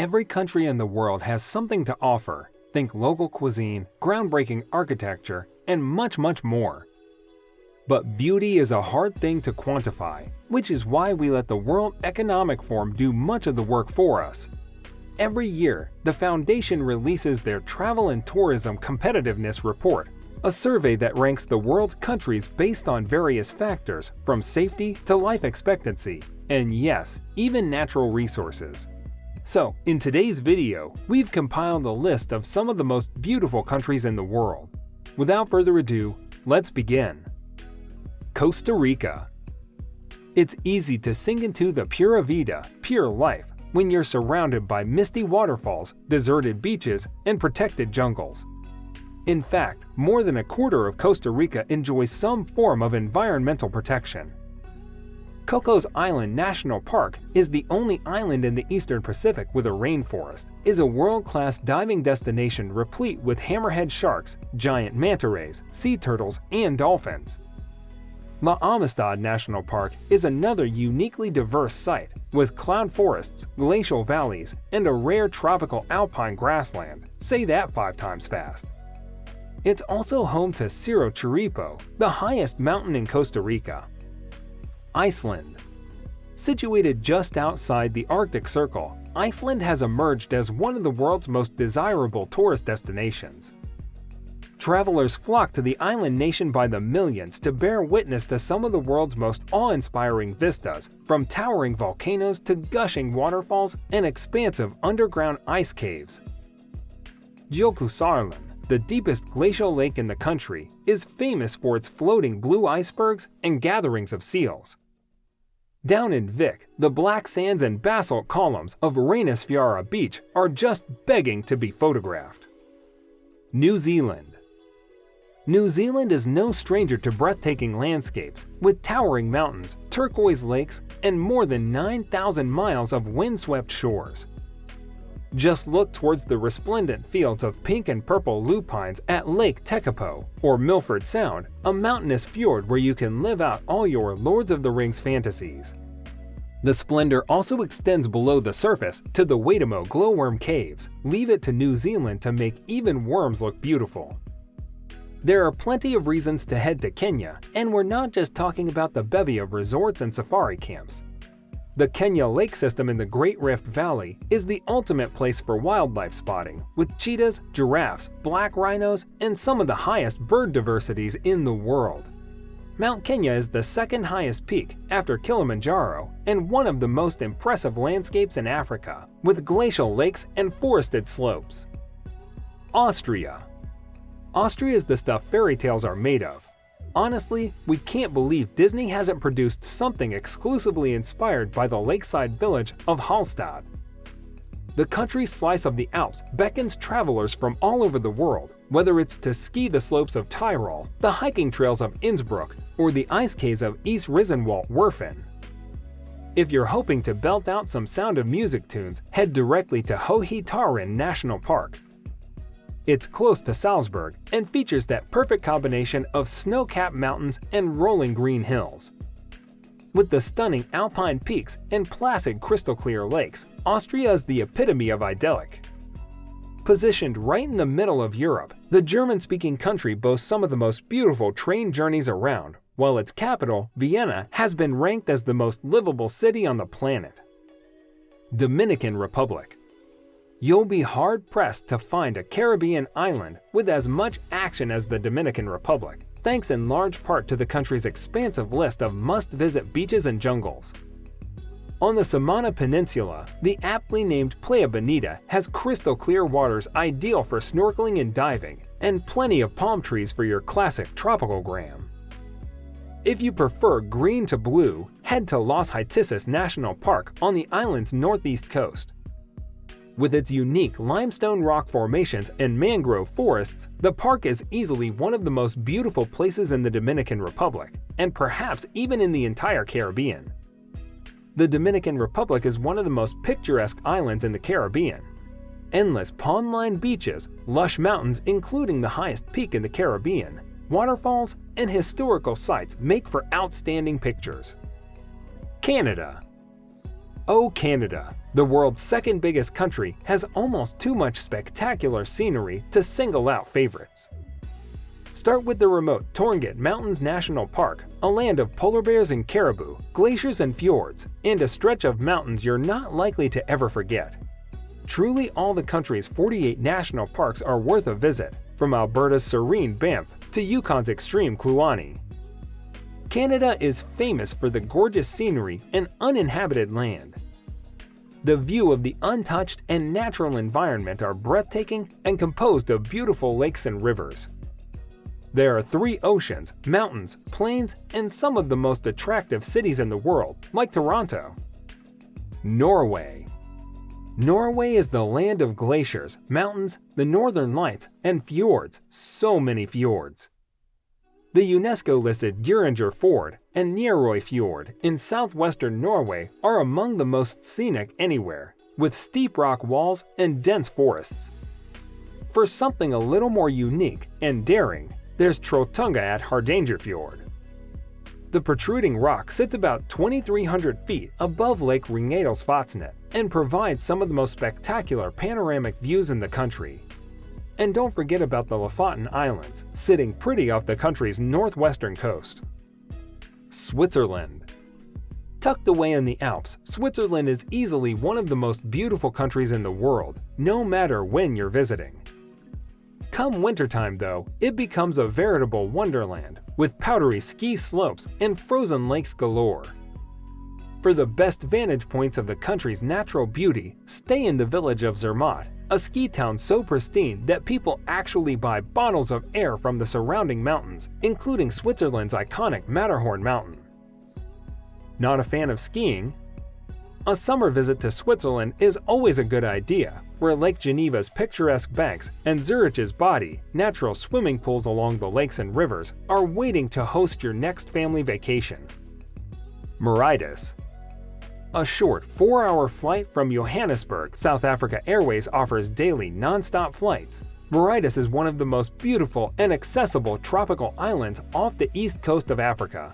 every country in the world has something to offer. Think local cuisine, groundbreaking architecture, and much, much more. But beauty is a hard thing to quantify, which is why we let the World Economic Forum do much of the work for us. Every year, the Foundation releases their Travel and Tourism Competitiveness Report, a survey that ranks the world's countries based on various factors from safety to life expectancy, and yes, even natural resources. So, in today's video, we've compiled a list of some of the most beautiful countries in the world. Without further ado, let's begin. Costa Rica. It's easy to sink into the pura vida, pure life, when you're surrounded by misty waterfalls, deserted beaches, and protected jungles. In fact, more than a quarter of Costa Rica enjoys some form of environmental protection. Cocos Island National Park is the only island in the Eastern Pacific with a rainforest, is a world-class diving destination replete with hammerhead sharks, giant manta rays, sea turtles, and dolphins. La Amistad National Park is another uniquely diverse site, with cloud forests, glacial valleys, and a rare tropical alpine grassland. Say that 5 times fast. It's also home to Cerro Chirripó, the highest mountain in Costa Rica. Iceland. Situated just outside the Arctic Circle, Iceland has emerged as one of the world's most desirable tourist destinations. Travelers flock to the island nation by the millions to bear witness to some of the world's most awe-inspiring vistas, from towering volcanoes to gushing waterfalls and expansive underground ice caves. Jökulsárlón, the deepest glacial lake in the country, is famous for its floating blue icebergs and gatherings of seals. Down in Vik, the black sands and basalt columns of Reynisfjara Beach are just begging to be photographed. New Zealand. New Zealand is no stranger to breathtaking landscapes, with towering mountains, turquoise lakes, and more than 9,000 miles of windswept shores. Just look towards the resplendent fields of pink and purple lupines at Lake Tekapo, or Milford Sound, a mountainous fjord where you can live out all your Lords of the Rings fantasies. The splendor also extends below the surface to the Waitomo glowworm caves. Leave it to New Zealand to make even worms look beautiful. There are plenty of reasons to head to Kenya, and we're not just talking about the bevy of resorts and safari camps. The Kenya Lake System in the Great Rift Valley is the ultimate place for wildlife spotting, with cheetahs, giraffes, black rhinos, and some of the highest bird diversities in the world. Mount Kenya is the second highest peak after Kilimanjaro and one of the most impressive landscapes in Africa, with glacial lakes and forested slopes. Austria. Austria is the stuff fairy tales are made of. Honestly, we can't believe Disney hasn't produced something exclusively inspired by the lakeside village of Hallstatt. The country's slice of the Alps beckons travelers from all over the world, whether it's to ski the slopes of Tyrol, the hiking trails of Innsbruck, or the ice caves of East Risenwald-Werfen. If you're hoping to belt out some Sound of Music tunes, head directly to Hohetarin National Park. It's close to Salzburg and features that perfect combination of snow-capped mountains and rolling green hills. With the stunning alpine peaks and placid crystal-clear lakes, Austria is the epitome of idyllic. Positioned right in the middle of Europe, the German-speaking country boasts some of the most beautiful train journeys around, while its capital, Vienna, has been ranked as the most livable city on the planet. Dominican Republic. You'll be hard-pressed to find a Caribbean island with as much action as the Dominican Republic, thanks in large part to the country's expansive list of must-visit beaches and jungles. On the Samana Peninsula, the aptly named Playa Bonita has crystal-clear waters ideal for snorkeling and diving, and plenty of palm trees for your classic tropical gram. If you prefer green to blue, head to Los Haitises National Park on the island's northeast coast. With its unique limestone rock formations and mangrove forests, the park is easily one of the most beautiful places in the Dominican Republic, and perhaps even in the entire Caribbean. The Dominican Republic is one of the most picturesque islands in the Caribbean. Endless palm-lined beaches, lush mountains including the highest peak in the Caribbean, waterfalls, and historical sites make for outstanding pictures. Canada. Oh Canada, The world's second biggest country has almost too much spectacular scenery to single out favorites. Start with the remote Torngat Mountains National Park, a land of polar bears and caribou, glaciers and fjords, and a stretch of mountains you're not likely to ever forget. Truly, all the country's 48 national parks are worth a visit, from Alberta's serene Banff to Yukon's extreme Kluane. Canada is famous for the gorgeous scenery and uninhabited land. The view of the untouched and natural environment are breathtaking and composed of beautiful lakes and rivers. There are 3 oceans, mountains, plains, and some of the most attractive cities in the world, like Toronto. Norway. Norway is the land of glaciers, mountains, the northern lights, and fjords, so many fjords. The UNESCO-listed Gjøranger Fjord and Nærøy Fjord in southwestern Norway are among the most scenic anywhere, with steep rock walls and dense forests. For something a little more unique and daring, there's Trolltunga at Hardangerfjord. The protruding rock sits about 2,300 feet above Lake Ringedalsvatnet and provides some of the most spectacular panoramic views in the country. And don't forget about the Lofoten Islands, sitting pretty off the country's northwestern coast. Switzerland. Tucked away in the Alps, Switzerland is easily one of the most beautiful countries in the world, no matter when you're visiting. Come wintertime though, it becomes a veritable wonderland, with powdery ski slopes and frozen lakes galore. For the best vantage points of the country's natural beauty, stay in the village of Zermatt, a ski town so pristine that people actually buy bottles of air from the surrounding mountains, including Switzerland's iconic Matterhorn mountain. Not a fan of skiing? A summer visit to Switzerland is always a good idea, where Lake Geneva's picturesque banks and Zurich's Body, natural swimming pools along the lakes and rivers, are waiting to host your next family vacation. Mauritius. A short 4-hour flight from Johannesburg, South Africa Airways offers daily non-stop flights. Mauritius is one of the most beautiful and accessible tropical islands off the east coast of Africa.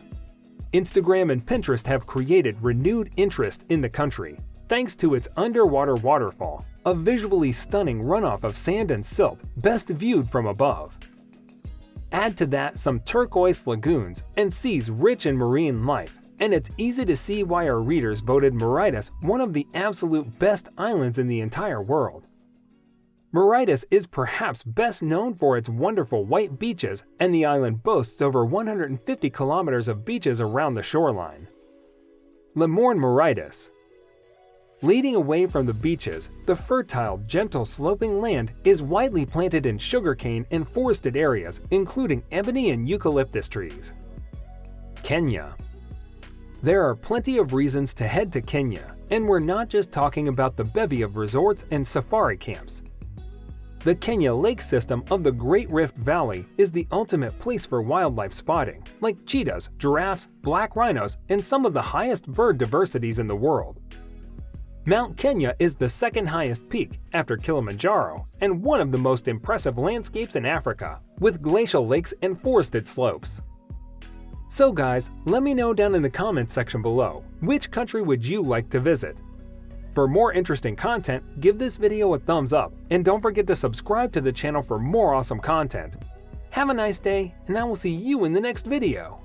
Instagram and Pinterest have created renewed interest in the country, thanks to its underwater waterfall, a visually stunning runoff of sand and silt best viewed from above. Add to that some turquoise lagoons and seas rich in marine life, and it's easy to see why our readers voted Mauritius one of the absolute best islands in the entire world. Mauritius is perhaps best known for its wonderful white beaches, and the island boasts over 150 kilometers of beaches around the shoreline. Le Morne Mauritius. Leading away from the beaches, the fertile, gentle sloping land is widely planted in sugarcane and forested areas, including ebony and eucalyptus trees. Kenya. There are plenty of reasons to head to Kenya, and we're not just talking about the bevy of resorts and safari camps. The Kenya Lake system of the Great Rift Valley is the ultimate place for wildlife spotting, like cheetahs, giraffes, black rhinos, and some of the highest bird diversities in the world. Mount Kenya is the second highest peak, after Kilimanjaro, and one of the most impressive landscapes in Africa, with glacial lakes and forested slopes. So guys, let me know down in the comments section below, which country would you like to visit? For more interesting content, give this video a thumbs up, and don't forget to subscribe to the channel for more awesome content. Have a nice day, and I will see you in the next video.